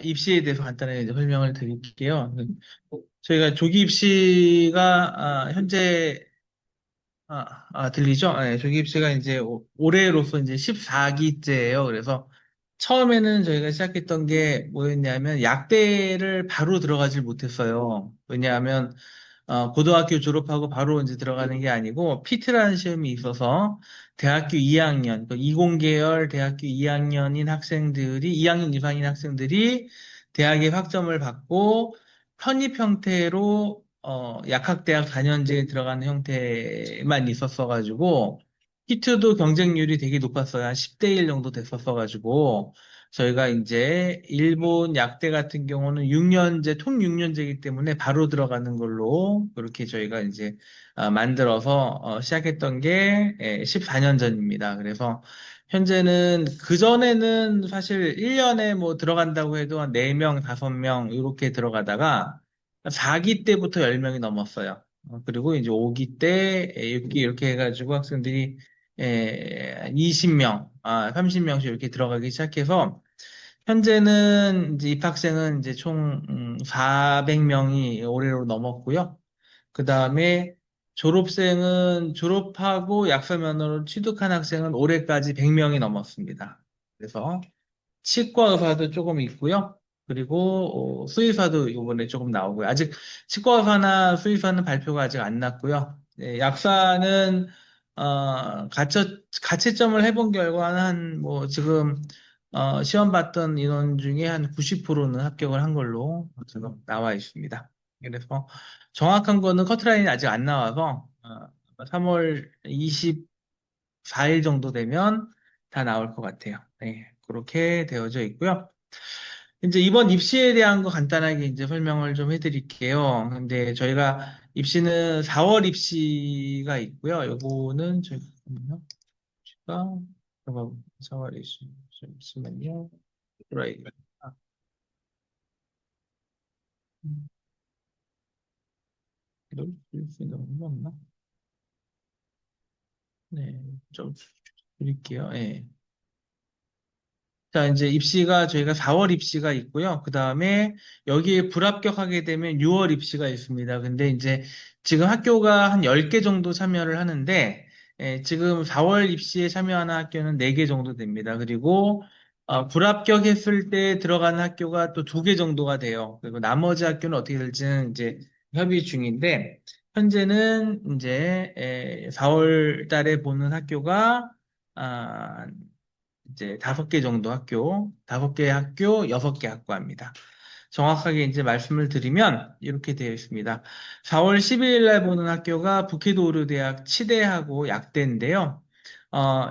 입시에 대해서 간단하게 이제 설명을 드릴게요. 저희가 조기 입시가 현재 들리죠? 네, 조기 입시가 이제 올해로서 이제 14기째예요. 그래서 처음에는 저희가 시작했던 게 뭐였냐면 약대를 바로 들어가질 못했어요. 왜냐하면 고등학교 졸업하고 바로 이제 들어가는 게 아니고 피트라는 시험이 있어서 대학교 2학년, 그 이공계열 대학교 2학년인 학생들이 2학년 이상인 학생들이 대학에 학점을 받고 편입 형태로 약학대학 4년제에 들어가는 형태만 있었어가지고 피트도 경쟁률이 되게 높았어요. 한 10대 1 정도 됐었어가지고 저희가 이제 일본 약대 같은 경우는 6년제, 통 6년제이기 때문에 바로 들어가는 걸로 그렇게 저희가 이제 만들어서 시작했던 게 14년 전입니다. 그래서 현재는 그전에는 사실 1년에 뭐 들어간다고 해도 한 4명, 5명 이렇게 들어가다가 4기 때부터 10명이 넘었어요. 그리고 이제 5기 때, 6기 이렇게 해가지고 학생들이 20명, 30명씩 이렇게 들어가기 시작해서 현재는 이제 입학생은 이제 총 400명이 올해로 넘었고요. 그 다음에 졸업생은 졸업하고 약사면허를 취득한 학생은 올해까지 100명이 넘었습니다. 그래서 치과 의사도 조금 있고요. 그리고 수의사도 이번에 조금 나오고요. 아직 치과 의사나 수의사는 발표가 아직 안 났고요. 약사는 가채점을 해본 결과는 한 뭐 지금 시험 봤던 인원 중에 한 90%는 합격을 한 걸로 지금 나와 있습니다. 그래서 정확한 거는 커트라인이 아직 안 나와서 3월 24일 정도 되면 다 나올 것 같아요. 네, 그렇게 되어져 있고요. 이제 이번 입시에 대한 거 간단하게 이제 설명을 좀 해드릴게요. 근데 저희가 입시는 4월 입시가 있고요. 요거는 저희가 잠깐만요. 잠깐 4월 입시 잠시만요. 드라이. 아, 이럴 수 있는 거 없나? 네, 좀 드릴게요. 예. 자, 이제 입시가 저희가 4월 입시가 있고요. 그 다음에 여기에 불합격하게 되면 6월 입시가 있습니다. 근데 이제 지금 학교가 한 10개 정도 참여를 하는데, 지금 4월 입시에 참여하는 학교는 4개 정도 됩니다. 그리고 불합격했을 때 들어가는 학교가 또 2개 정도가 돼요. 그리고 나머지 학교는 어떻게 될지는 이제 협의 중인데, 현재는 이제 4월 달에 보는 학교가 아, 이제 5개 정도 학교, 5개 학교, 6개 학과입니다. 정확하게 이제 말씀을 드리면 이렇게 되어 있습니다. 4월 12일 날 보는 학교가 북해도의료대학 치대하고 약대인데요.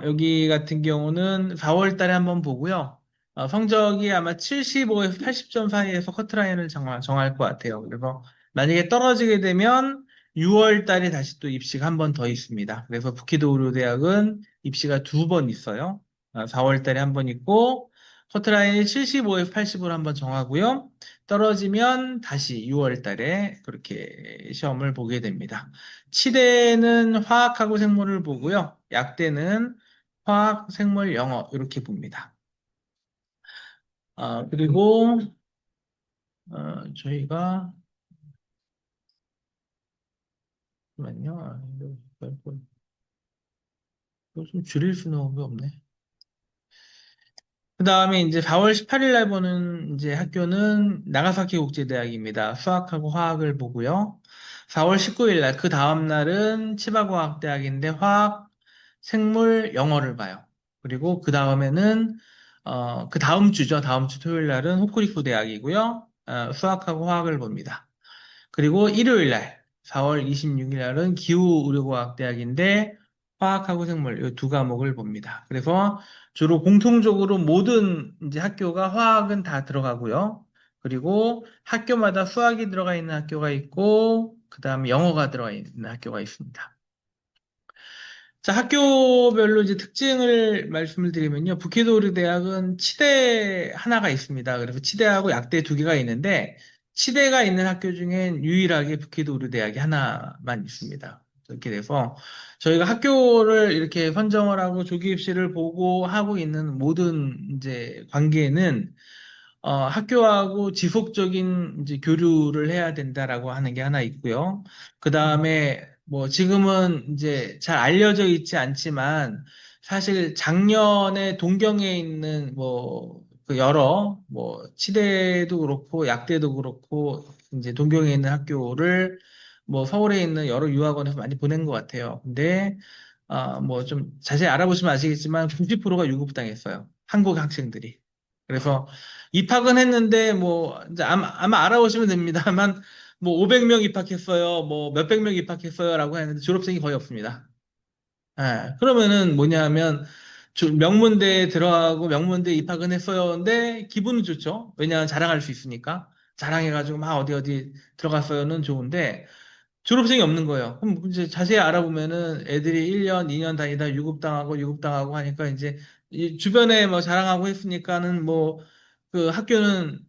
여기 같은 경우는 4월 달에 한번 보고요. 성적이 아마 75에서 80점 사이에서 커트라인을 정할 것 같아요. 그래서 만약에 떨어지게 되면 6월 달에 다시 또 입시가 한 번 더 있습니다. 그래서 북해도의료대학은 입시가 2번 있어요. 4월 달에 한 번 있고, 커트라인이 75에서 80으로 한번 정하고요. 떨어지면 다시 6월 달에 그렇게 시험을 보게 됩니다. 치대는 화학하고 생물을 보고요. 약대는 화학, 생물, 영어 이렇게 봅니다. 그리고 저희가 잠깐만요. 이거 좀 줄일 수는 없네. 그 다음에 이제 4월 18일 날 보는 이제 학교는 나가사키 국제대학입니다. 수학하고 화학을 보고요. 4월 19일 날, 그 다음 날은 치바과학대학인데 화학, 생물, 영어를 봐요. 그리고 그 다음에는, 그 다음 주죠. 다음 주 토요일 날은 호쿠리쿠 대학이고요. 수학하고 화학을 봅니다. 그리고 일요일 날, 4월 26일 날은 기후의료과학대학인데 화학하고 생물 이 두 과목을 봅니다. 그래서 주로 공통적으로 모든 이제 학교가 화학은 다 들어가고요. 그리고 학교마다 수학이 들어가 있는 학교가 있고 그다음에 영어가 들어가 있는 학교가 있습니다. 자, 학교별로 이제 특징을 말씀을 드리면요. 북해도리 대학은 치대 하나가 있습니다. 그래서 치대하고 약대 2개가 있는데, 치대가 있는 학교 중엔 유일하게 북해도리 대학이 하나만 있습니다. 이렇게 돼서 저희가 학교를 이렇게 선정을 하고 조기 입시를 보고 하고 있는 모든 이제 관계는 학교하고 지속적인 이제 교류를 해야 된다라고 하는 게 하나 있고요. 그 다음에 뭐 지금은 이제 잘 알려져 있지 않지만 사실 작년에 동경에 있는 뭐 그 여러 뭐 치대도 그렇고 약대도 그렇고 이제 동경에 있는 학교를 뭐 서울에 있는 여러 유학원에서 많이 보낸 것 같아요. 근데 뭐 좀 자세히 알아보시면 아시겠지만 90%가 유급당했어요. 한국 학생들이. 그래서 입학은 했는데 뭐 이제 아마 알아보시면 됩니다만 뭐 500명 입학했어요. 뭐 몇백 명 입학했어요라고 했는데 졸업생이 거의 없습니다. 예, 그러면은 뭐냐면 명문대에 들어가고 명문대에 입학은 했어요. 근데 기분은 좋죠. 왜냐하면 자랑할 수 있으니까. 자랑해가지고 막 어디 어디 들어갔어요는 좋은데 졸업생이 없는 거예요. 그럼 이제 자세히 알아보면은 애들이 1년, 2년 다니다 유급당하고 하니까 이제 이 주변에 뭐 자랑하고 했으니까는 뭐 그 학교는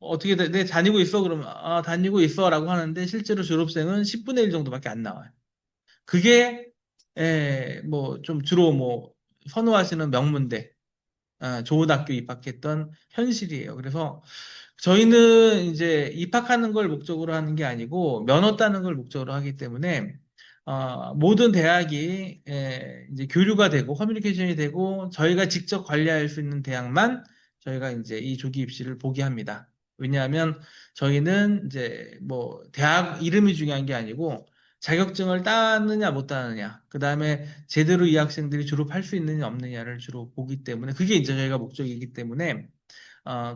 어떻게 내 다니고 있어? 그러면 다니고 있어라고 하는데 실제로 졸업생은 10분의 1 정도밖에 안 나와요. 그게 뭐 좀 주로 뭐 선호하시는 명문대, 좋은 학교 입학했던 현실이에요. 그래서 저희는 이제 입학하는 걸 목적으로 하는 게 아니고 면허 따는 걸 목적으로 하기 때문에 모든 대학이 이제 교류가 되고 커뮤니케이션이 되고 저희가 직접 관리할 수 있는 대학만 저희가 이제 이 조기 입시를 보게 합니다. 왜냐하면 저희는 이제 뭐 대학 이름이 중요한 게 아니고 자격증을 따느냐 못 따느냐, 그 다음에 제대로 이 학생들이 졸업할 수 있느냐 없느냐를 주로 보기 때문에 그게 이제 저희가 목적이기 때문에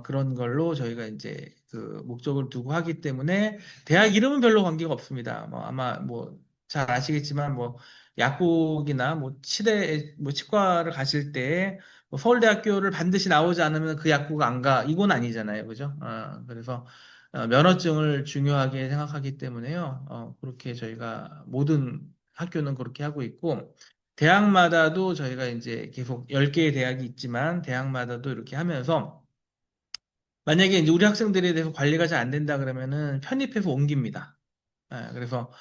그런 걸로 저희가 이제 그 목적을 두고 하기 때문에 대학 이름은 별로 관계가 없습니다. 뭐 아마 뭐 잘 아시겠지만 뭐 약국이나 뭐 치대 뭐 치과를 가실 때뭐 서울대학교를 반드시 나오지 않으면 그 약국 안 가. 이건 아니잖아요. 그죠? 그래서 면허증을 중요하게 생각하기 때문에요. 그렇게 저희가 모든 학교는 그렇게 하고 있고 대학마다도 저희가 이제 계속 10개의 대학이 있지만 대학마다도 이렇게 하면서 만약에 이제 우리 학생들에 대해서 관리가 잘 안 된다 그러면은 편입해서 옮깁니다. 그래서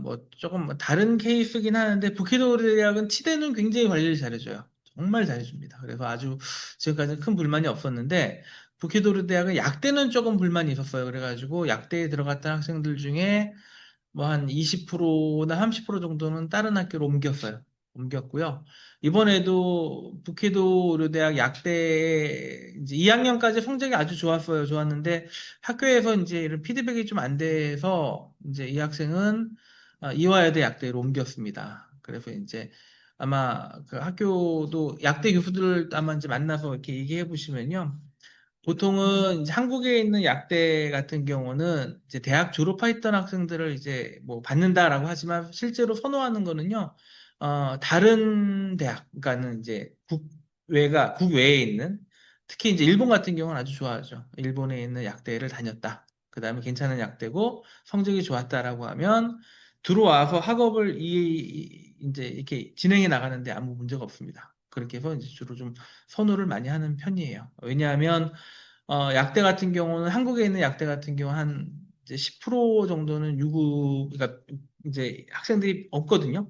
뭐 조금 뭐 다른 케이스긴 하는데 북키도르 대학은 치대는 굉장히 관리를 잘해줘요. 정말 잘해줍니다. 그래서 아주 지금까지 큰 불만이 없었는데 북키도르 대학은 약대는 조금 불만이 있었어요. 그래가지고 약대에 들어갔던 학생들 중에 뭐 한 20%나 30% 정도는 다른 학교로 옮겼어요. 옮겼고요. 이번에도 북해도 의료대학 약대 이제 2학년까지 성적이 아주 좋았어요. 좋았는데 학교에서 이제 이런 피드백이 좀 안 돼서 이제 이 학생은 이화여대 약대로 옮겼습니다. 그래서 이제 아마 그 학교도 약대 교수들 아마 이제 만나서 이렇게 얘기해 보시면요. 보통은 이제 한국에 있는 약대 같은 경우는 이제 대학 졸업했던 학생들을 이제 뭐 받는다라고 하지만 실제로 선호하는 거는요, 다른 대학, 그러니까는 이제 국외에 있는, 특히 이제 일본 같은 경우는 아주 좋아하죠. 일본에 있는 약대를 다녔다. 그 다음에 괜찮은 약대고 성적이 좋았다라고 하면 들어와서 학업을 이제 이렇게 진행해 나가는데 아무 문제가 없습니다. 그렇게 해서 이제 주로 좀 선호를 많이 하는 편이에요. 왜냐하면 약대 같은 경우는 한국에 있는 약대 같은 경우 한 이제 10% 정도는 그러니까 이제 학생들이 없거든요.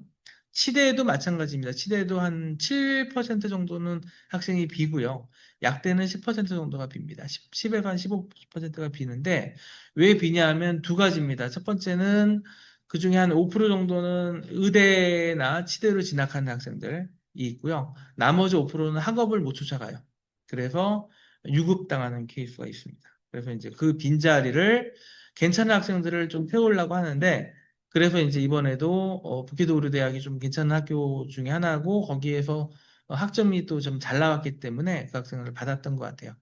치대도 마찬가지입니다. 치대도 한 7% 정도는 학생이 비고요. 약대는 10% 정도가 빕니다. 10에서 한 15%가 비는데 왜 비냐면 두 가지입니다. 첫 번째는 그 중에 한 5% 정도는 의대나 치대로 진학하는 학생들이 있고요. 나머지 5%는 학업을 못 쫓아가요. 그래서 유급당하는 케이스가 있습니다. 그래서 이제 그 빈자리를 괜찮은 학생들을 좀 태우려고 하는데 그래서 이제 이번에도 북기도 의료대학이 좀 괜찮은 학교 중에 하나고 거기에서 학점이 또 좀 잘 나왔기 때문에 그 학생을 받았던 것 같아요.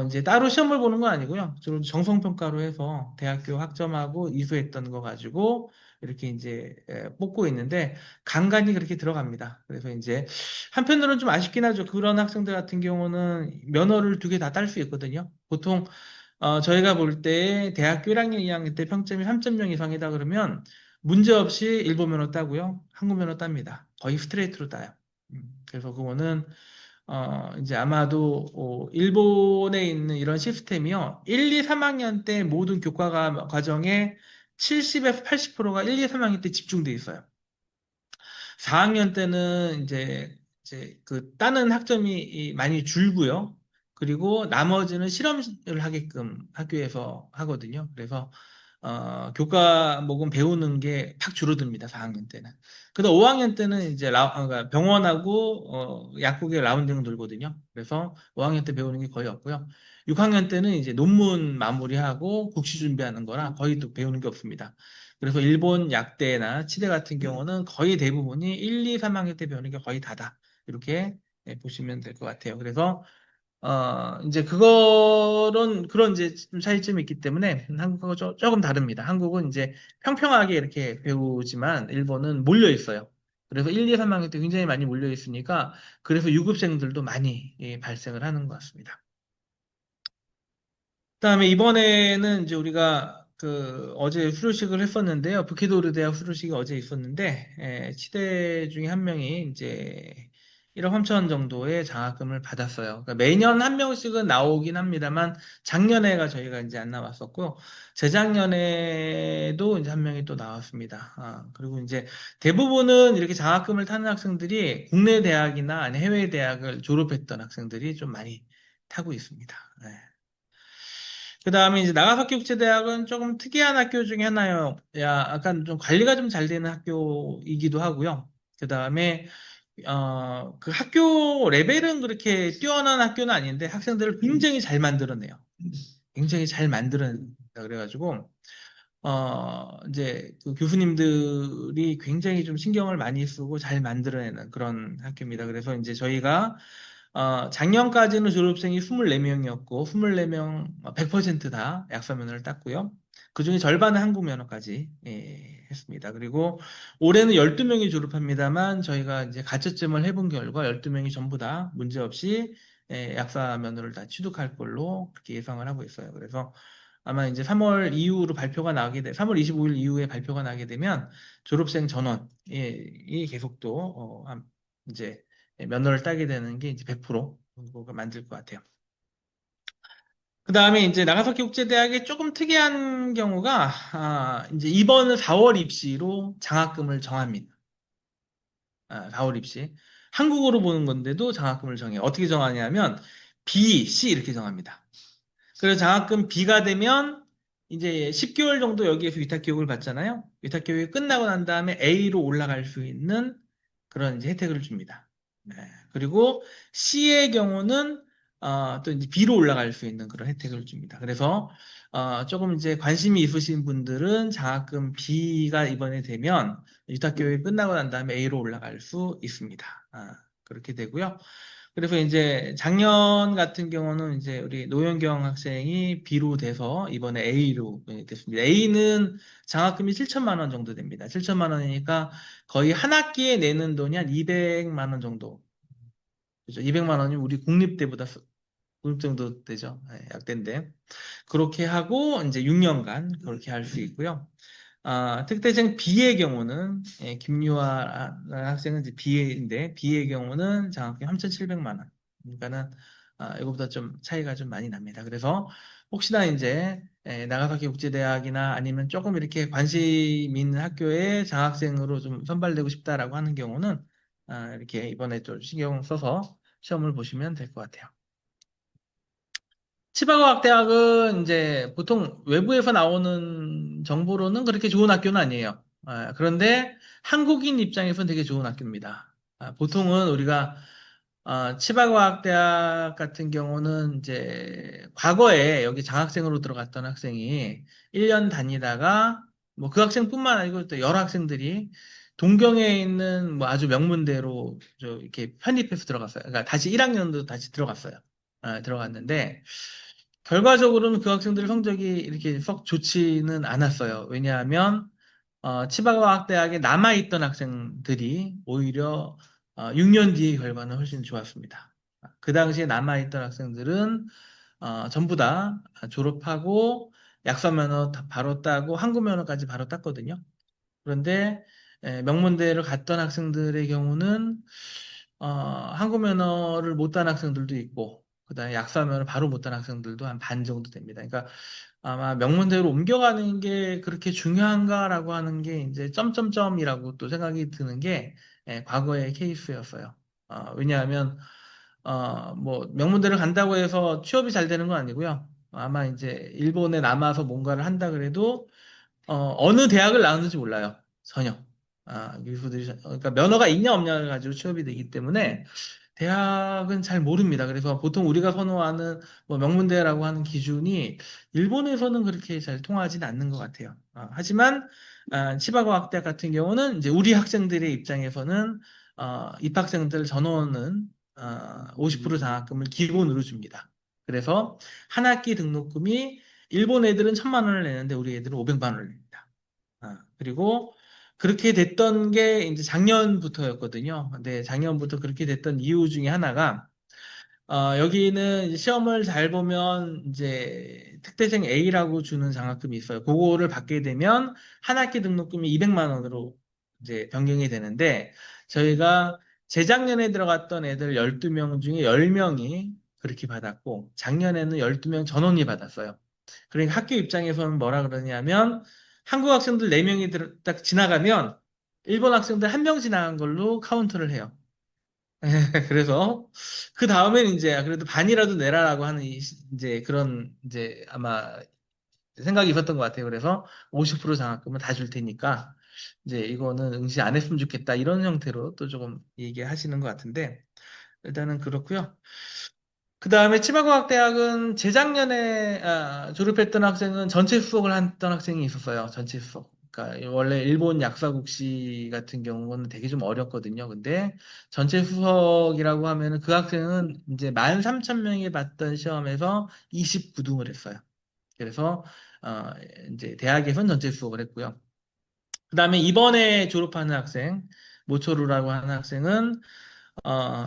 이제 따로 시험을 보는 건 아니고요. 주로 정성평가로 해서 대학교 학점하고 이수했던 거 가지고 이렇게 이제 뽑고 있는데 간간히 그렇게 들어갑니다. 그래서 이제 한편으로는 좀 아쉽긴 하죠. 그런 학생들 같은 경우는 면허를 두 개 다 딸 수 있거든요. 보통 저희가 볼 때 대학교 1학년, 2학년 때 평점이 3.0 이상이다 그러면 문제없이 일본 면허 따고요. 한국 면허 따입니다. 거의 스트레이트로 따요. 그래서 그거는 이제 아마도 일본에 있는 이런 시스템이요. 1, 2, 3학년 때 모든 교과 과정에 70에서 80%가 1, 2, 3학년 때 집중돼 있어요. 4학년 때는 이제 그 따는 학점이 많이 줄고요. 그리고 나머지는 실험을 하게끔 학교에서 하거든요. 그래서 교과목은 배우는 게 팍 줄어듭니다. 4학년 때는. 그다음 5학년 때는 이제 그러니까 병원하고 약국에 라운딩 돌거든요. 그래서 5학년 때 배우는 게 거의 없고요. 6학년 때는 이제 논문 마무리하고 국시 준비하는 거라 거의 또 배우는 게 없습니다. 그래서 일본 약대나 치대 같은 경우는 거의 대부분이 1, 2, 3학년 때 배우는 게 거의 다다. 이렇게 보시면 될 것 같아요. 그래서 이제 그런 이제 좀 차이점이 있기 때문에 한국하고 조금 다릅니다. 한국은 이제 평평하게 이렇게 배우지만 일본은 몰려 있어요. 그래서 1, 2, 3학년 때 굉장히 많이 몰려 있으니까 그래서 유급생들도 많이 발생을 하는 것 같습니다. 그다음에 이번에는 이제 우리가 그 어제 수료식을 했었는데요. 부케도르 대학 수료식이 어제 있었는데 치대 중에 한 명이 이제 1억 3천 정도의 장학금을 받았어요. 그러니까 매년 한 명씩은 나오긴 합니다만 작년에가 저희가 이제 안 나왔었고 재작년에도 이제 한 명이 또 나왔습니다. 그리고 이제 대부분은 이렇게 장학금을 타는 학생들이 국내 대학이나 아니 해외 대학을 졸업했던 학생들이 좀 많이 타고 있습니다. 네. 그 다음에 이제 나가사키 국제대학은 조금 특이한 학교 중에 하나요. 약간 좀 관리가 좀 잘 되는 학교이기도 하고요. 그 다음에, 그 학교 레벨은 그렇게 뛰어난 학교는 아닌데 학생들을 굉장히 잘 만들어내요. 굉장히 잘 만들어낸다. 그래가지고, 이제 그 교수님들이 굉장히 좀 신경을 많이 쓰고 잘 만들어내는 그런 학교입니다. 그래서 이제 저희가 작년까지는 졸업생이 24명이었고, 24명, 100%다 약사면허를 땄고요. 그 중에 절반은 한국 면허까지 했습니다. 그리고 올해는 12명이 졸업합니다만, 저희가 이제 가채점을 해본 결과 12명이 전부 다 문제없이 약사 면허를 다 취득할 걸로 그렇게 예상을 하고 있어요. 그래서 아마 이제 3월 이후로 3월 25일 이후에 발표가 나게 되면 졸업생 전원이 계속 또, 이제 면허를 따게 되는 게 이제 100% 정도가 만들 것 같아요. 그 다음에 이제 나가사키 국제대학의 조금 특이한 경우가, 이제 이번 4월 입시로 장학금을 정합니다. 4월 입시. 한국어로 보는 건데도 장학금을 정해요. 어떻게 정하냐면, B, C 이렇게 정합니다. 그래서 장학금 B가 되면 이제 10개월 정도 여기에서 위탁교육을 받잖아요. 위탁교육이 끝나고 난 다음에 A로 올라갈 수 있는 그런 이제 혜택을 줍니다. 네. 그리고 C의 경우는 또 이제 B로 올라갈 수 있는 그런 혜택을 줍니다. 그래서 조금 이제 관심이 있으신 분들은 장학금 B가 이번에 되면 위탁교육이 끝나고 난 다음에 A로 올라갈 수 있습니다. 그렇게 되고요. 그래서 이제 작년 같은 경우는 이제 우리 노현경 학생이 B로 돼서 이번에 A로 됐습니다. A는 장학금이 7천만 원 정도 됩니다. 7천만 원이니까 거의 한 학기에 내는 돈이 한 200만 원 정도. 그죠? 200만 원이 우리 국립대보다 국립 정도 되죠. 약대인데. 그렇게 하고 이제 6년간 그렇게 할 수 있고요. 특대생 B의 경우는 김유아 학생은 이제 B인데 B의 경우는 장학금 3,700만 원. 그러니까는 이거보다 좀 차이가 좀 많이 납니다. 그래서 혹시나 이제 나가사키 국제대학이나 아니면 조금 이렇게 관심 있는 학교에 장학생으로 좀 선발되고 싶다라고 하는 경우는 이렇게 이번에 좀 신경 써서 시험을 보시면 될 것 같아요. 치바고학대학은 이제 보통 외부에서 나오는 정보로는 그렇게 좋은 학교는 아니에요. 그런데 한국인 입장에서는 되게 좋은 학교입니다. 보통은 우리가 치바고학대학 같은 경우는 이제 과거에 여기 장학생으로 들어갔던 학생이 1년 다니다가 뭐 그 학생뿐만 아니고 또 여러 학생들이 동경에 있는 뭐 아주 명문대로 이렇게 편입해서 들어갔어요. 그러니까 다시 1학년도 다시 들어갔어요. 들어갔는데 결과적으로는 그 학생들의 성적이 이렇게 썩 좋지는 않았어요. 왜냐하면 치바고학대학에 남아있던 학생들이 오히려 6년 뒤의 결과는 훨씬 좋았습니다. 그 당시에 남아있던 학생들은 전부 다 졸업하고 약사 면허 바로 따고 한국 면허까지 바로 땄거든요. 그런데 명문대를 갔던 학생들의 경우는 한국 면허를 못 딴 학생들도 있고 그다음에 약사 면허를 바로 못 딴 학생들도 한 반 정도 됩니다. 그러니까 아마 명문대로 옮겨가는 게 그렇게 중요한가라고 하는 게 이제 점점점이라고 또 생각이 드는 게 과거의 케이스였어요. 왜냐하면 뭐, 명문대를 간다고 해서 취업이 잘 되는 건 아니고요. 아마 이제 일본에 남아서 뭔가를 한다 그래도, 어느 대학을 나왔는지 몰라요. 전혀. 교수들이, 그러니까 면허가 있냐 없냐를 가지고 취업이 되기 때문에 대학은 잘 모릅니다. 그래서 보통 우리가 선호하는 뭐 명문대라고 하는 기준이 일본에서는 그렇게 잘 통하지는 않는 것 같아요. 하지만 치바과학대학 같은 경우는 이제 우리 학생들의 입장에서는 입학생들 전원은 50% 장학금을 기본으로 줍니다. 그래서 한 학기 등록금이 일본 애들은 1,000만 원을 내는데 우리 애들은 500만 원을 냅니다. 그리고 그렇게 됐던 게 이제 작년부터였거든요. 근데 작년부터 그렇게 됐던 이유 중에 하나가 여기는 이제 시험을 잘 보면 이제 특대생 A라고 주는 장학금이 있어요. 그거를 받게 되면 한 학기 등록금이 200만 원으로 이제 변경이 되는데 저희가 재작년에 들어갔던 애들 12명 중에 10명이 그렇게 받았고 작년에는 12명 전원이 받았어요. 그러니까 학교 입장에서는 뭐라 그러냐면 한국 학생들 4명이 딱 지나가면 일본 학생들 1명 지나간 걸로 카운트를 해요. 그래서 그 다음에는 이제 그래도 반이라도 내라라고 하는 이제 그런 이제 아마 생각이 있었던 것 같아요. 그래서 50% 장학금은 다 줄 테니까 이제 이거는 응시 안 했으면 좋겠다 이런 형태로 또 조금 얘기하시는 것 같은데 일단은 그렇고요. 그 다음에 치마과학대학은 재작년에 졸업했던 학생은 전체 수석을 했던 학생이 있었어요. 전체 수석. 그러니까 원래 일본 약사국시 같은 경우는 되게 좀 어렵거든요. 근데 전체 수석이라고 하면은 그 학생은 이제 13,000명이 봤던 시험에서 29등을 했어요. 그래서 어, 이제 대학에선 전체 수석을 했고요. 그 다음에 이번에 졸업하는 학생, 모초루라고 하는 학생은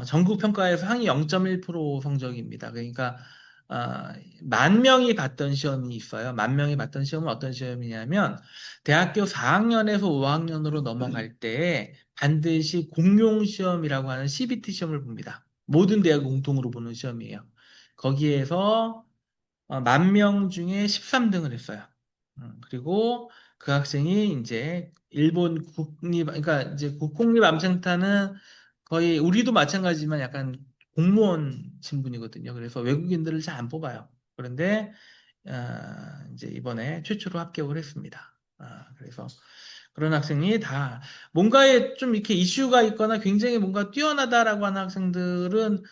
전국 평가에서 상위 0.1% 성적입니다. 그러니까 어, 10,000명이 봤던 시험이 있어요. 10,000명이 봤던 시험은 어떤 시험이냐면 대학교 4학년에서 5학년으로 넘어갈 때 반드시 공용 시험이라고 하는 CBT 시험을 봅니다. 모든 대학 공통으로 보는 시험이에요. 거기에서 10,000명 중에 13등을 했어요. 그리고 그 학생이 이제 일본 그러니까 이제 국공립 암센터는 거의 우리도 마찬가지지만 약간 공무원 신분이거든요. 그래서 외국인들을 잘 안 뽑아요. 그런데 이제 이번에 최초로 합격을 했습니다. 그래서 그런 학생이 다 뭔가에 좀 이렇게 이슈가 있거나 굉장히 뭔가 뛰어나다라고 하는 학생들은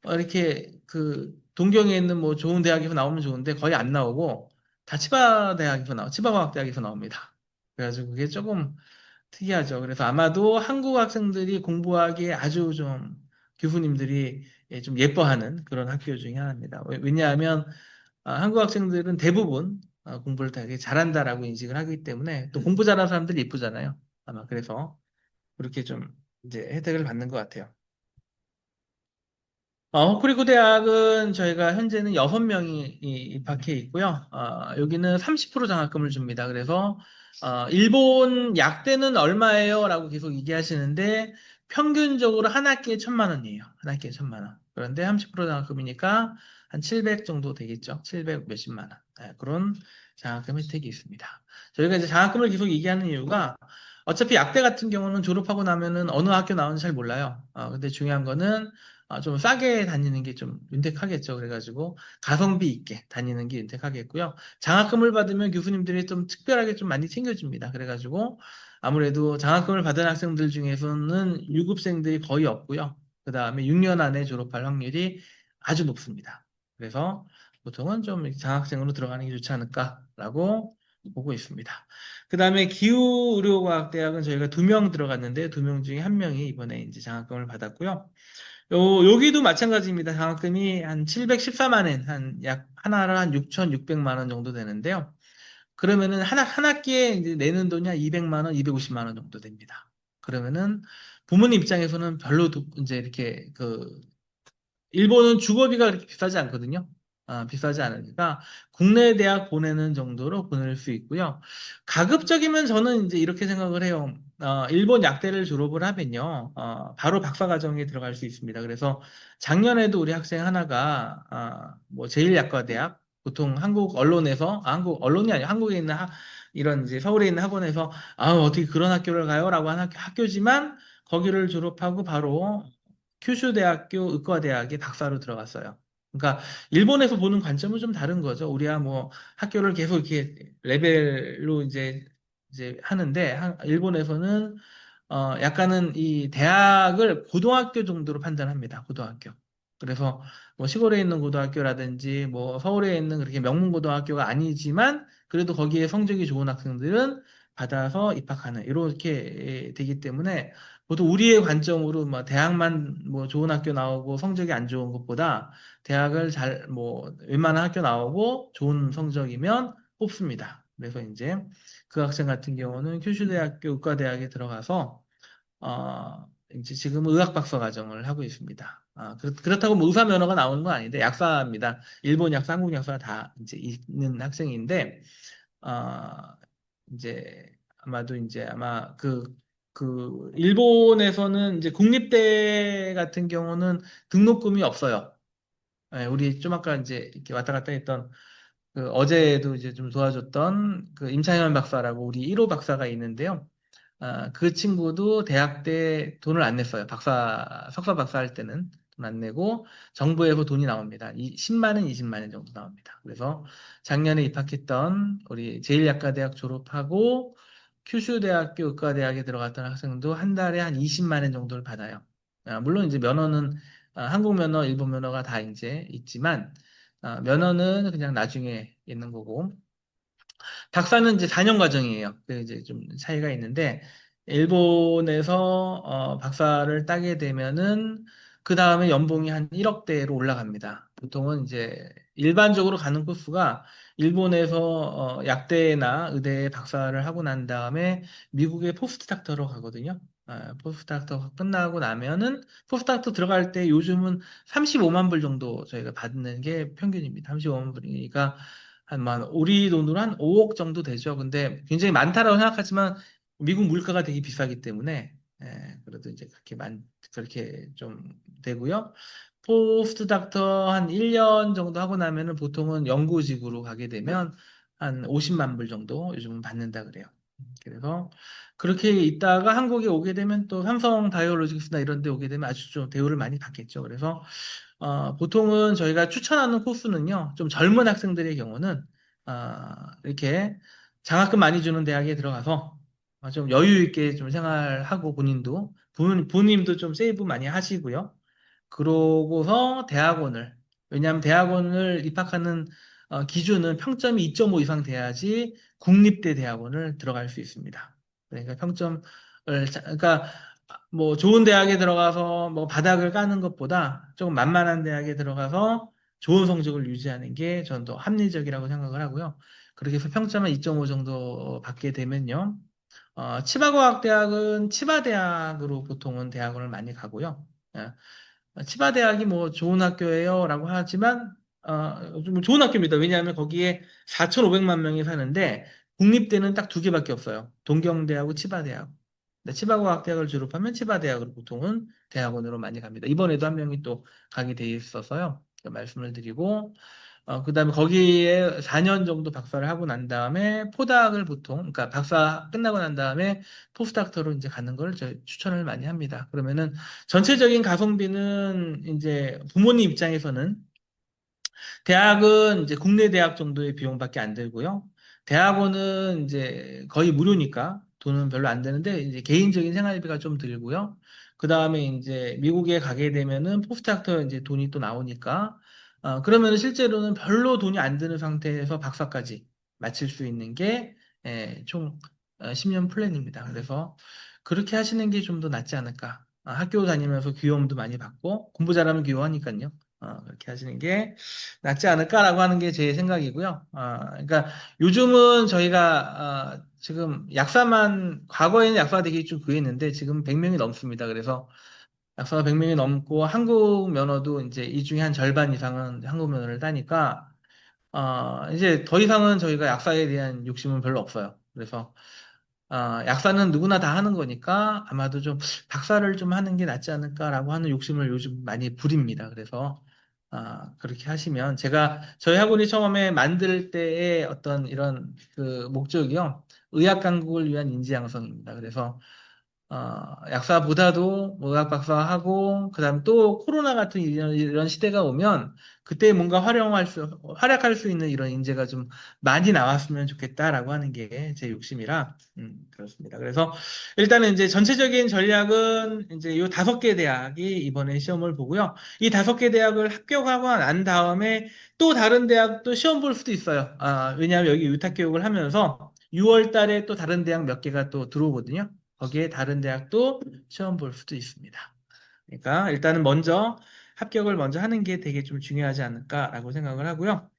이렇게 그 동경에 있는 뭐 좋은 대학에서 나오면 좋은데 거의 안 나오고 다 치바과학대학에서 나옵니다. 그래가지고 그게 조금 특이하죠. 그래서 아마도 한국 학생들이 공부하기에 아주 좀 교수님들이 좀 예뻐하는 그런 학교 중에 하나입니다. 왜냐하면 한국 학생들은 대부분 공부를 되게 잘한다라고 인식을 하기 때문에 또 공부 잘하는 사람들이 예쁘잖아요. 아마 그래서 그렇게 좀 이제 혜택을 받는 것 같아요. 호쿠리쿠 대학은 저희가 현재는 6명이 입학해 있고요. 여기는 30% 장학금을 줍니다. 그래서 일본 약대는 얼마예요? 라고 계속 얘기하시는데 평균적으로 한 학기에 1,000만 원이에요. 한 학기에 1,000만 원. 그런데 30% 장학금이니까 한 700 정도 되겠죠. 700 몇십만 원. 네, 그런 장학금 혜택이 있습니다. 저희가 이제 장학금을 계속 얘기하는 이유가 어차피 약대 같은 경우는 졸업하고 나면은 어느 학교 나오는지 잘 몰라요. 근데 중요한 거는 좀 싸게 다니는 게 좀 윤택하겠죠. 그래가지고 가성비 있게 다니는 게 윤택하겠고요. 장학금을 받으면 교수님들이 좀 특별하게 좀 많이 챙겨줍니다. 그래가지고 아무래도 장학금을 받은 학생들 중에서는 유급생들이 거의 없고요. 그 다음에 6년 안에 졸업할 확률이 아주 높습니다. 그래서 보통은 좀 장학생으로 들어가는 게 좋지 않을까라고 보고 있습니다. 그 다음에 기후의료과학대학은 저희가 2명 들어갔는데 2명 중에 1명이 이번에 이제 장학금을 받았고요. 여기도 마찬가지입니다. 장학금이 한 714만 엔, 약 하나를 한 6,600만 원 정도 되는데요. 그러면은 한 학기에 이제 내는 돈이 한 200만 원, 250만 원 정도 됩니다. 그러면은 부모님 입장에서는 별로 이제 이렇게 일본은 주거비가 그렇게 비싸지 않거든요. 비싸지 않으니까 국내 대학 보내는 정도로 보낼 수 있고요. 가급적이면 저는 이제 이렇게 생각을 해요. 일본 약대를 졸업을 하면요, 바로 박사과정에 들어갈 수 있습니다. 그래서 작년에도 우리 학생 하나가 뭐 제일약과대학 보통 한국 언론에서 한국 언론이 아니고 한국에 있는 이런 이제 서울에 있는 학원에서 어떻게 그런 학교를 가요라고 하는 학교지만 거기를 졸업하고 바로 큐슈대학교 의과대학에 박사로 들어갔어요. 그러니까 일본에서 보는 관점은 좀 다른 거죠. 우리야 뭐 학교를 계속 이렇게 레벨로 이제 하는데 일본에서는 약간은 이 대학을 고등학교 정도로 판단합니다. 고등학교. 그래서 뭐 시골에 있는 고등학교라든지 뭐 서울에 있는 그렇게 명문 고등학교가 아니지만 그래도 거기에 성적이 좋은 학생들은 받아서 입학하는 이렇게 되기 때문에 보통 우리의 관점으로 뭐 대학만 뭐 좋은 학교 나오고 성적이 안 좋은 것보다 대학을 잘 뭐 웬만한 학교 나오고 좋은 성적이면 뽑습니다. 그래서 이제 그 학생 같은 경우는 큐슈대학교 의과대학에 들어가서 이제 지금은 의학 박사 과정을 하고 있습니다. 그렇다고 뭐 의사 면허가 나오는 건 아닌데 약사입니다. 일본 약사, 한국 약사 다 이제 있는 학생인데 아, 이제 아마도 이제 아마 그 일본에서는 이제 국립대 같은 경우는 등록금이 없어요. 예, 우리 좀 아까 이제 이렇게 왔다 갔다 했던 그 어제도 이제 좀 도와줬던 그 임창현 박사라고 우리 1호 박사가 있는데요. 그 친구도 대학 때 돈을 안 냈어요. 석사 박사 할 때는 돈 안 내고 정부에서 돈이 나옵니다. 10만 원, 20만 원 정도 나옵니다. 그래서 작년에 입학했던 우리 제일약과대학 졸업하고 큐슈대학교 의과대학에 들어갔던 학생도 한 달에 한 20만 원 정도를 받아요. 물론 이제 면허는 한국 면허, 일본 면허가 다 이제 있지만 면허는 그냥 나중에 있는 거고 박사는 이제 4년 과정이에요. 그 이제 좀 차이가 있는데, 일본에서 박사를 따게 되면은, 그 다음에 연봉이 한 1억대로 올라갑니다. 보통은 이제 일반적으로 가는 코스가 일본에서 약대나 의대에 박사를 하고 난 다음에 미국의 포스트닥터로 가거든요. 포스트닥터 끝나고 나면은 포스트닥터 들어갈 때 요즘은 35만 불 정도 저희가 받는 게 평균입니다. 35만 불이니까 한 우리 돈으로 한 5억 정도 되죠. 근데 굉장히 많다라고 생각하지만 미국 물가가 되게 비싸기 때문에 그래도 이제 그렇게 좀 되고요. 포스트 닥터 한 1년 정도 하고 나면은 보통은 연구직으로 가게 되면 한 50만 불 정도 요즘은 받는다 그래요. 그래서 그렇게 있다가 한국에 오게 되면 또 삼성 바이오로직스나 이런 데 오게 되면 아주 좀 대우를 많이 받겠죠. 그래서 보통은 저희가 추천하는 코스는요, 좀 젊은 학생들의 경우는, 이렇게 장학금 많이 주는 대학에 들어가서 좀 여유 있게 좀 생활하고 부모님도 좀 세이브 많이 하시고요. 그러고서 왜냐하면 대학원을 입학하는 기준은 평점이 2.5 이상 돼야지 국립대 대학원을 들어갈 수 있습니다. 그러니까 그러니까 뭐 좋은 대학에 들어가서 뭐 바닥을 까는 것보다 조금 만만한 대학에 들어가서 좋은 성적을 유지하는 게 저는 더 합리적이라고 생각을 하고요. 그렇게 해서 평점을 2.5 정도 받게 되면요. 치바과학대학은 치바대학으로 보통은 대학원을 많이 가고요. 예. 치바대학이 뭐 좋은 학교예요라고 하지만 좀 좋은 학교입니다. 왜냐하면 거기에 4,500만 명이 사는데 국립대는 딱 두 개밖에 없어요. 동경대하고 치바대학. 근데 치바과학대학을 졸업하면 치바대학으로 보통은 대학원으로 많이 갑니다. 이번에도 한 명이 또 가게 돼 있어서요. 말씀을 드리고 그다음에 거기에 4년 정도 박사를 하고 난 다음에 그러니까 박사 끝나고 난 다음에 포스닥터로 이제 가는 걸 추천을 많이 합니다. 그러면은 전체적인 가성비는 이제 부모님 입장에서는 대학은 이제 국내 대학 정도의 비용밖에 안 들고요. 대학원은 이제 거의 무료니까 돈은 별로 안 드는데 이제 개인적인 생활비가 좀 들고요. 그 다음에 이제 미국에 가게 되면은 포스트닥터 이제 돈이 또 나오니까 그러면은 실제로는 별로 돈이 안 드는 상태에서 박사까지 마칠 수 있는 게 총 10년 플랜입니다. 그래서 그렇게 하시는 게 좀 더 낫지 않을까. 학교 다니면서 교육도 많이 받고 공부 잘하면 교육하니까요. 그렇게 하시는 게 낫지 않을까라고 하는 게 제 생각이고요. 그러니까 요즘은 저희가 지금 과거에는 약사가 되기 좀 그랬는데 지금 100명이 넘습니다. 그래서 약사가 100명이 넘고 한국 면허도 이제 이 중에 한 절반 이상은 한국 면허를 따니까 이제 더 이상은 저희가 약사에 대한 욕심은 별로 없어요. 그래서 약사는 누구나 다 하는 거니까 아마도 좀 박사를 좀 하는 게 낫지 않을까라고 하는 욕심을 요즘 많이 부립니다. 그래서 그렇게 하시면 저희 학원이 처음에 만들 때의 어떤 이런 그 목적이요. 의학 강국을 위한 인재 양성입니다. 그래서 약사보다도 의학 박사하고, 그 다음 또 코로나 같은 이런 시대가 오면, 그때 뭔가 활약할 수 있는 이런 인재가 좀 많이 나왔으면 좋겠다라고 하는 게 제 욕심이라, 그렇습니다. 그래서 일단은 이제 전체적인 전략은 이제 요 5개 대학이 이번에 시험을 보고요. 이 5개 대학을 합격하고 난 다음에 또 다른 대학도 시험 볼 수도 있어요. 왜냐하면 여기 위탁 교육을 하면서 6월 달에 또 다른 대학 몇 개가 또 들어오거든요. 거기에 다른 대학도 시험 볼 수도 있습니다. 그러니까 일단은 먼저 합격을 먼저 하는 게 되게 좀 중요하지 않을까라고 생각을 하고요.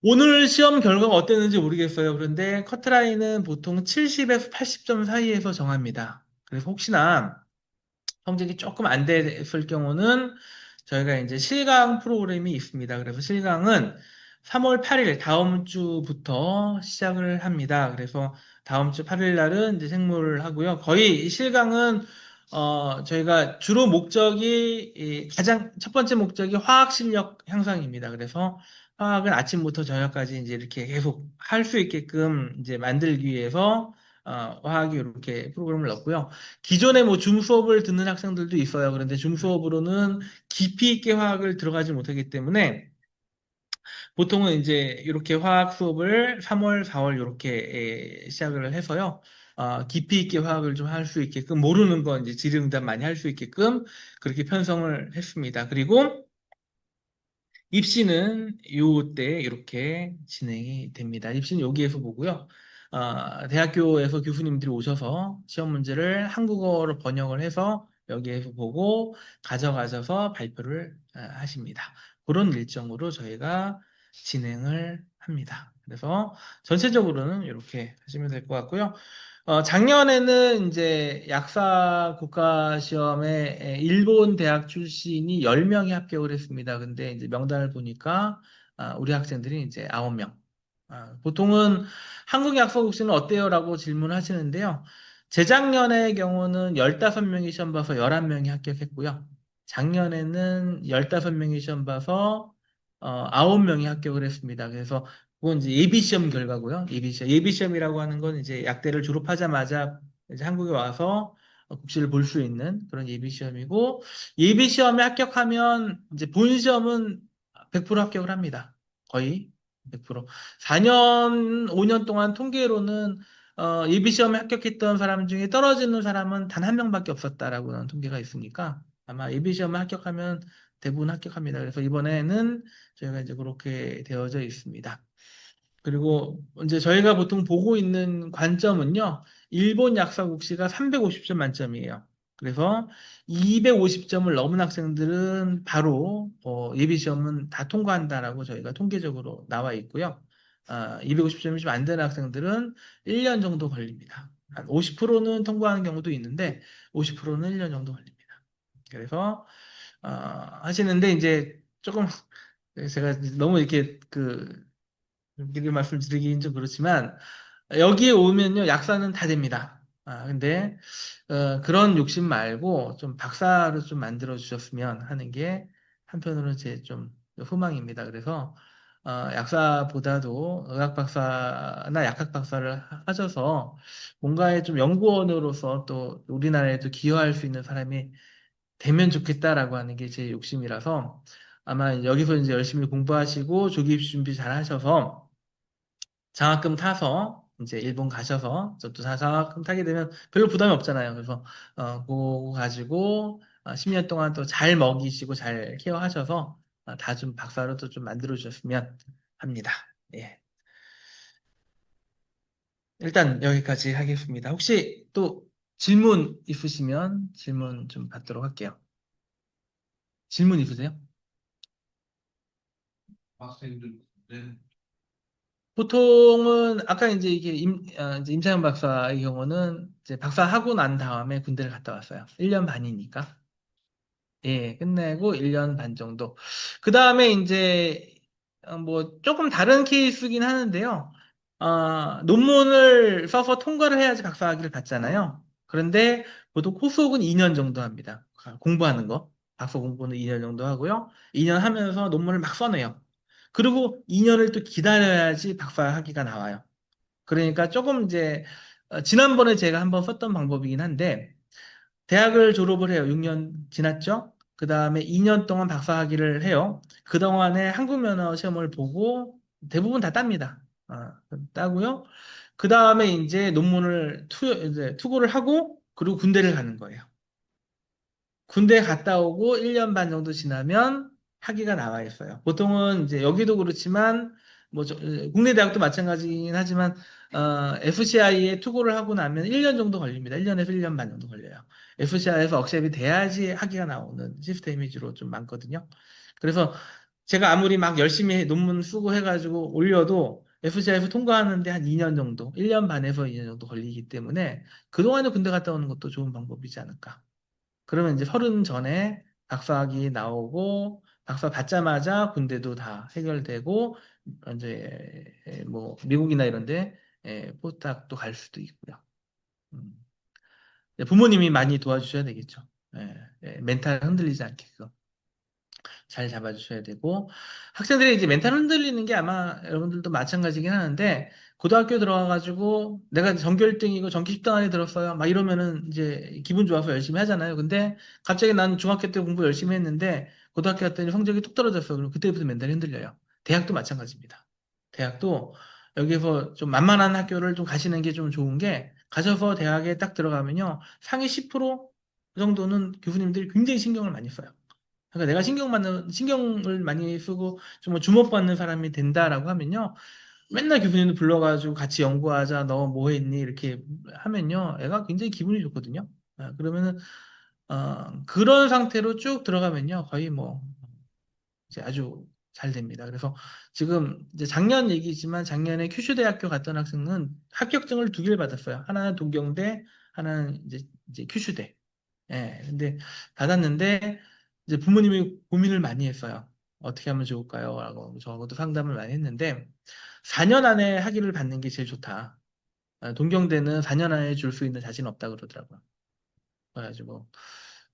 오늘 시험 결과가 어땠는지 모르겠어요. 그런데 커트라인은 보통 70에서 80점 사이에서 정합니다. 그래서 혹시나 성적이 조금 안 됐을 경우는 저희가 이제 실강 프로그램이 있습니다. 그래서 실강은 3월 8일 다음 주부터 시작을 합니다. 그래서 다음 주 8일 날은 이제 생물을 하고요. 거의 이 실강은 저희가 주로 목적이 가장 첫 번째 목적이 화학 실력 향상입니다. 그래서 화학은 아침부터 저녁까지 이제 이렇게 계속 할 수 있게끔 이제 만들기 위해서 화학이 이렇게 프로그램을 넣고요. 기존에 뭐 줌 수업을 듣는 학생들도 있어요. 그런데 줌 수업으로는 깊이 있게 화학을 들어가지 못하기 때문에 보통은 이제 이렇게 화학 수업을 3월, 4월 이렇게 시작을 해서요. 깊이 있게 화학을 좀 할 수 있게끔 모르는 거 이제 질의응답 많이 할 수 있게끔 그렇게 편성을 했습니다. 그리고 입시는 요때 이렇게 진행이 됩니다. 입시는 여기에서 보고요. 대학교에서 교수님들이 오셔서 시험 문제를 한국어로 번역을 해서 여기에서 보고 가져가셔서 발표를 하십니다. 그런 일정으로 저희가 진행을 합니다. 그래서 전체적으로는 이렇게 하시면 될 것 같고요. 작년에는 이제 약사 국가시험에 일본 대학 출신이 10명이 합격을 했습니다. 근데 이제 명단을 보니까 우리 학생들이 이제 9명. 보통은 한국 약사 국시는 어때요? 라고 질문하시는데요. 재작년의 경우는 15명이 시험 봐서 11명이 합격했고요. 작년에는 15명이 시험 봐서 9명이 합격을 했습니다. 그래서 그건 이제 예비시험 결과고요. 예비시험. 예비시험이라고 하는 건 이제 약대를 졸업하자마자 이제 한국에 와서 국시를 볼 수 있는 그런 예비시험이고, 예비시험에 합격하면 이제 본시험은 100% 합격을 합니다. 거의 100%. 4년, 5년 동안 통계로는 예비시험에 합격했던 사람 중에 떨어지는 사람은 단 한 명밖에 없었다라고 하는 통계가 있으니까 아마 예비시험에 합격하면 대부분 합격합니다. 그래서 이번에는 저희가 이제 그렇게 되어져 있습니다. 그리고 이제 저희가 보통 보고 있는 관점은요, 일본 약사국시가 350점 만점이에요. 그래서 250점을 넘은 학생들은 바로 예비시험은 다 통과한다라고 저희가 통계적으로 나와 있고요. 250점이 좀 안 되는 학생들은 1년 정도 걸립니다. 한 50%는 통과하는 경우도 있는데 50%는 1년 정도 걸립니다. 그래서 하시는데 이제 조금 제가 너무 이렇게 미리 말씀드리긴 좀 그렇지만, 여기에 오면요, 약사는 다 됩니다. 근데, 그런 욕심 말고, 좀 박사로 좀 만들어 주셨으면 하는 게, 한편으로는 제 좀 소망입니다. 그래서, 약사보다도 의학 박사나 약학 박사를 하셔서, 뭔가의 좀 연구원으로서 또 우리나라에도 기여할 수 있는 사람이 되면 좋겠다라고 하는 게 제 욕심이라서, 아마 여기서 이제 열심히 공부하시고, 조기 입시 준비 잘 하셔서, 장학금 타서 이제 일본 가셔서 저도 장학금 타게 되면 별로 부담이 없잖아요. 그래서 그거 가지고 10년 동안 또 잘 먹이시고 잘 케어하셔서 다 좀 박사로 또 좀 만들어 주셨으면 합니다. 예. 일단 여기까지 하겠습니다. 혹시 또 질문 있으시면 질문 좀 받도록 할게요. 질문 있으세요? 학생들. 네. 보통은 아까 이제 이게 이제 임창현 박사의 경우는 이제 박사하고 난 다음에 군대를 갔다 왔어요. 1년 반이니까. 예, 끝내고 1년 반 정도. 그 다음에 이제 뭐 조금 다른 케이스긴 하는데요. 논문을 써서 통과를 해야지 박사학위를 받잖아요. 그런데 보통 코스옥은 2년 정도 합니다. 공부하는 거. 박사 공부는 2년 정도 하고요. 2년 하면서 논문을 막 써내요. 그리고 2년을 또 기다려야지 박사학위가 나와요. 그러니까 조금 이제 지난번에 제가 한번 썼던 방법이긴 한데 대학을 졸업을 해요. 6년 지났죠? 그 다음에 2년 동안 박사학위를 해요. 그동안에 한국 면허 시험을 보고 대부분 다 땁니다. 따고요. 그 다음에 이제 논문을 이제 투고를 하고 그리고 군대를 가는 거예요. 군대 갔다 오고 1년 반 정도 지나면 학위가 나와 있어요. 보통은 이제 여기도 그렇지만 뭐 국내 대학도 마찬가지긴 하지만 FCI에 투고를 하고 나면 1년 정도 걸립니다. 1년에서 1년 반 정도 걸려요. FCI에서 억셉이 돼야지 학위가 나오는 시스템이 주로 좀 많거든요. 그래서 제가 아무리 막 열심히 논문 쓰고 해가지고 올려도 FCI에서 통과하는데 한 2년 정도, 1년 반에서 2년 정도 걸리기 때문에 그동안에 군대 갔다 오는 것도 좋은 방법이지 않을까. 그러면 이제 30 전에 박사학위 나오고 박사 받자마자 군대도 다 해결되고 이제 뭐 미국이나 이런데 포스닥도 갈 수도 있고요. 음. 부모님이 많이 도와주셔야 되겠죠. 멘탈 흔들리지 않게끔. 잘 잡아주셔야 되고 학생들이 이제 멘탈 흔들리는 게 아마 여러분들도 마찬가지긴 하는데 고등학교 들어가가지고 내가 전교 1등이고 전교 10등 안에 들었어요 막 이러면은 이제 기분 좋아서 열심히 하잖아요. 근데 갑자기 난 중학교 때 공부 열심히 했는데 고등학교 갔더니 성적이 뚝 떨어졌어. 그럼 그때부터 멘탈이 흔들려요. 대학도 마찬가지입니다. 대학도 여기서 좀 만만한 학교를 좀 가시는 게 좀 좋은 게 가셔서 대학에 딱 들어가면요 상위 10% 정도는 교수님들이 굉장히 신경을 많이 써요. 그러니까 내가 신경을 많이 쓰고 좀 주목받는 사람이 된다라고 하면요. 맨날 교수님도 불러가지고 같이 연구하자, 너 뭐 했니? 이렇게 하면요. 애가 굉장히 기분이 좋거든요. 그러면은, 그런 상태로 쭉 들어가면요. 거의 뭐, 이제 아주 잘 됩니다. 그래서 지금 이제 작년 얘기지만 작년에 큐슈대학교 갔던 학생은 합격증을 2개를 받았어요. 하나는 동경대, 하나는 이제 큐슈대. 근데 받았는데 이제 부모님이 고민을 많이 했어요. 어떻게 하면 좋을까요? 라고 저하고도 상담을 많이 했는데 4년 안에 학위를 받는 게 제일 좋다. 동경대는 4년 안에 줄 수 있는 자신 없다 그러더라고요. 그래가지고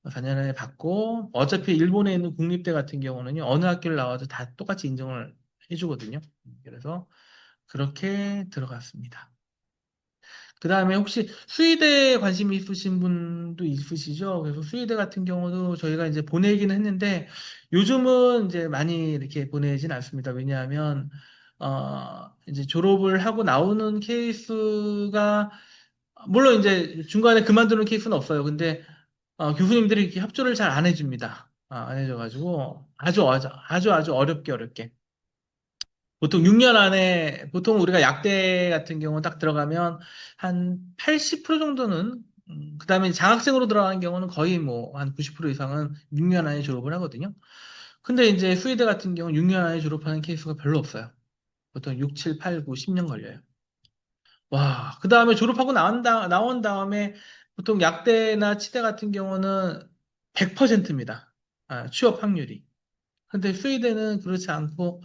4년 안에 받고 어차피 일본에 있는 국립대 같은 경우는요 어느 학교를 나와도 다 똑같이 인정을 해주거든요. 그래서 그렇게 들어갔습니다. 그 다음에 혹시 수의대에 관심이 있으신 분도 있으시죠? 그래서 수의대 같은 경우도 저희가 이제 보내기는 했는데 요즘은 이제 많이 이렇게 보내진 않습니다. 왜냐하면 이제 졸업을 하고 나오는 케이스가 물론 이제 중간에 그만두는 케이스는 없어요. 근데 교수님들이 이렇게 협조를 잘 안 해줍니다. 안 해줘가지고 아주 어렵게. 보통 6년 안에, 보통 우리가 약대 같은 경우 딱 들어가면 한 80% 정도는, 그 다음에 장학생으로 들어가는 경우는 거의 뭐 한 90% 이상은 6년 안에 졸업을 하거든요. 근데 이제 수의대 같은 경우는 6년 안에 졸업하는 케이스가 별로 없어요. 보통 6, 7, 8, 9, 10년 걸려요. 와, 그 다음에 졸업하고 나온 다음에 보통 약대나 치대 같은 경우는 100%입니다. 취업 확률이. 근데 수의대는 그렇지 않고,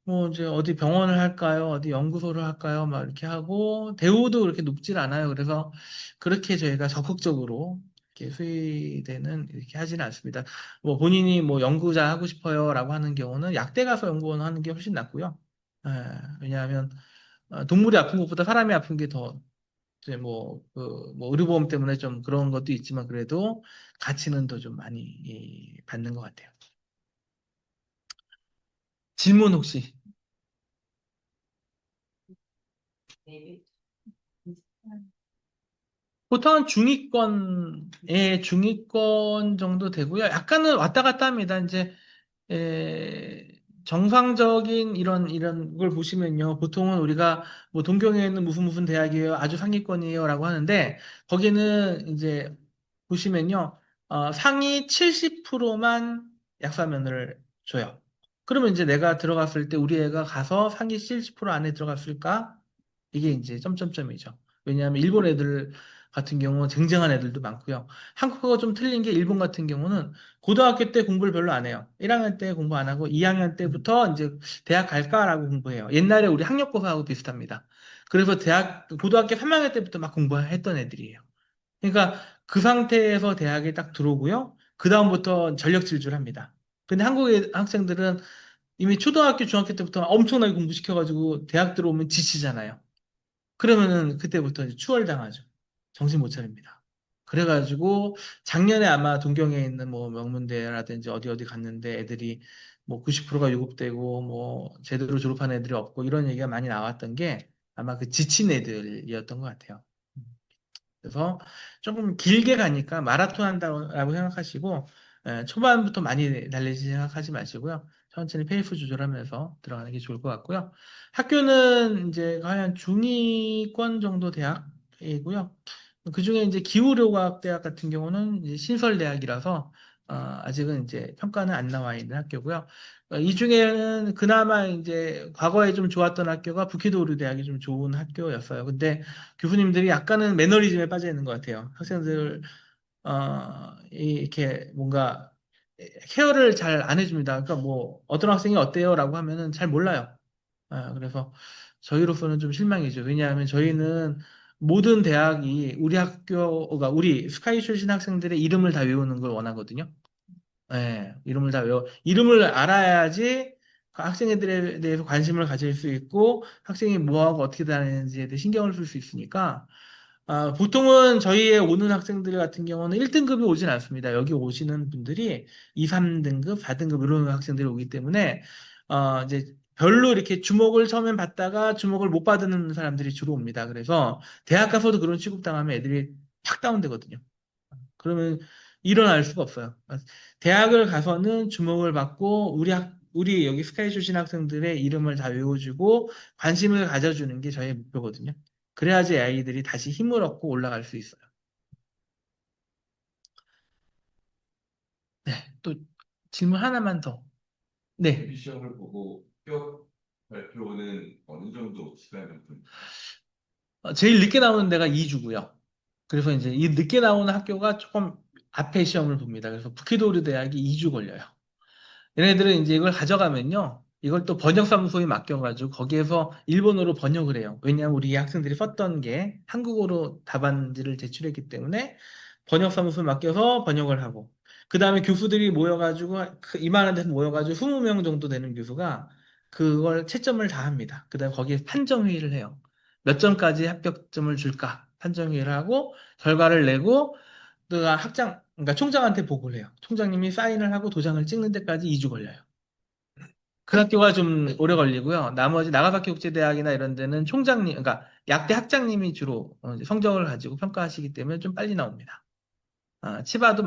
뭐, 이제 어디 병원을 할까요? 어디 연구소를 할까요? 막 이렇게 하고, 대우도 그렇게 높질 않아요. 그래서 그렇게 저희가 적극적으로 이렇게 수의대는 이렇게 하지는 않습니다. 뭐, 본인이 뭐 연구자 하고 싶어요. 라고 하는 경우는 약대 가서 연구원 하는 게 훨씬 낫고요. 예, 왜냐하면, 동물이 아픈 것보다 사람이 아픈 게 더, 이제 뭐, 뭐, 의료보험 때문에 좀 그런 것도 있지만 그래도 가치는 더 좀 많이 받는 것 같아요. 질문 혹시? 보통은 중위권 정도 되고요. 약간은 왔다 갔다 합니다. 이제, 정상적인 이런 걸 보시면요. 보통은 우리가 뭐 동경에 있는 무슨 대학이에요. 아주 상위권이에요. 라고 하는데, 거기는 이제 보시면요. 상위 70%만 약사면을 줘요. 그러면 이제 내가 들어갔을 때 우리 애가 가서 상위 70% 안에 들어갔을까? 이게 이제 점점점이죠. 왜냐하면 일본 애들 같은 경우는 쟁쟁한 애들도 많고요. 한국하고 좀 틀린 게 일본 같은 경우는 고등학교 때 공부를 별로 안 해요. 1학년 때 공부 안 하고 2학년 때부터 이제 대학 갈까라고 공부해요. 옛날에 우리 학력고사하고 비슷합니다. 그래서 고등학교 3학년 때부터 막 공부했던 애들이에요. 그러니까 그 상태에서 대학에 딱 들어오고요. 그다음부터 전력 질주합니다. 근데 한국의 학생들은 이미 초등학교, 중학교 때부터 엄청나게 공부시켜가지고 대학 들어오면 지치잖아요. 그러면은 그때부터 이제 추월당하죠. 정신 못 차립니다. 그래가지고 작년에 아마 동경에 있는 뭐 명문대라든지 어디 어디 갔는데 애들이 뭐 90%가 유급되고 뭐 제대로 졸업한 애들이 없고 이런 얘기가 많이 나왔던 게 아마 그 지친 애들이었던 것 같아요. 그래서 조금 길게 가니까 마라톤 한다고 생각하시고 초반부터 많이 달리지 생각하지 마시고요. 천천히 페이스 조절하면서 들어가는 게 좋을 것 같고요. 학교는 이제 한 중위권 정도 대학이고요. 그중에 이제 기후력과학대학 같은 경우는 이제 신설대학이라서 아직은 이제 평가는 안 나와 있는 학교고요. 이 중에는 그나마 이제 과거에 좀 좋았던 학교가 북키도르 대학이 좀 좋은 학교였어요. 근데 교수님들이 약간은 매너리즘에 빠져 있는 것 같아요. 학생들 이렇게 뭔가 케어를 잘 안 해줍니다. 그러니까 뭐 어떤 학생이 어때요라고 하면은 잘 몰라요. 그래서 저희로서는 좀 실망이죠. 왜냐하면 저희는 모든 대학이 우리 학교가 우리 스카이 출신 학생들의 이름을 다 외우는 걸 원하거든요. 이름을 다 외워. 이름을 알아야지 그 학생들에 대해서 관심을 가질 수 있고 학생이 뭐하고 어떻게 다니는지에 대해 신경을 쓸 수 있으니까 보통은 저희의 오는 학생들 같은 경우는 1등급이 오진 않습니다. 여기 오시는 분들이 2, 3등급, 4등급 이런 학생들이 오기 때문에 이제 별로 이렇게 주목을 처음엔 받다가 주목을 못 받는 사람들이 주로 옵니다. 그래서 대학 가서도 그런 취급당하면 애들이 팍 다운되거든요. 그러면 일어날 수가 없어요. 대학을 가서는 주목을 받고 우리 여기 스카이 출신 학생들의 이름을 다 외워주고 관심을 가져주는 게 저의 목표거든요. 그래야지 아이들이 다시 힘을 얻고 올라갈 수 있어요. 네, 또 질문 하나만 더. 네, 시험을 보고 합격 발표는 어느 정도 시간을 좀 제일 늦게 나오는 데가 2주고요. 그래서 이제 이 늦게 나오는 학교가 조금 앞에 시험을 봅니다. 그래서 부키도르 대학이 2주 걸려요. 얘네들은 이제 이걸 가져가면요. 이걸 또 번역사무소에 맡겨가지고 거기에서 일본어로 번역을 해요. 왜냐하면 우리 학생들이 썼던 게 한국어로 답안지를 제출했기 때문에 번역사무소에 맡겨서 번역을 하고 그 다음에 교수들이 모여가지고 그 이만한 데서 모여가지고 20명 정도 되는 교수가 그걸 채점을 다 합니다. 그 다음에 거기에 판정회의를 해요. 몇 점까지 합격점을 줄까 판정회의를 하고 결과를 내고 그가 그러니까 총장한테 보고를 해요. 총장님이 사인을 하고 도장을 찍는 데까지 2주 걸려요. 그 학교가 좀 오래 걸리고요. 나머지 나가사키 국제대학이나 이런 데는 총장님, 그러니까 약대 학장님이 주로 이제 성적을 가지고 평가하시기 때문에 좀 빨리 나옵니다. 치바도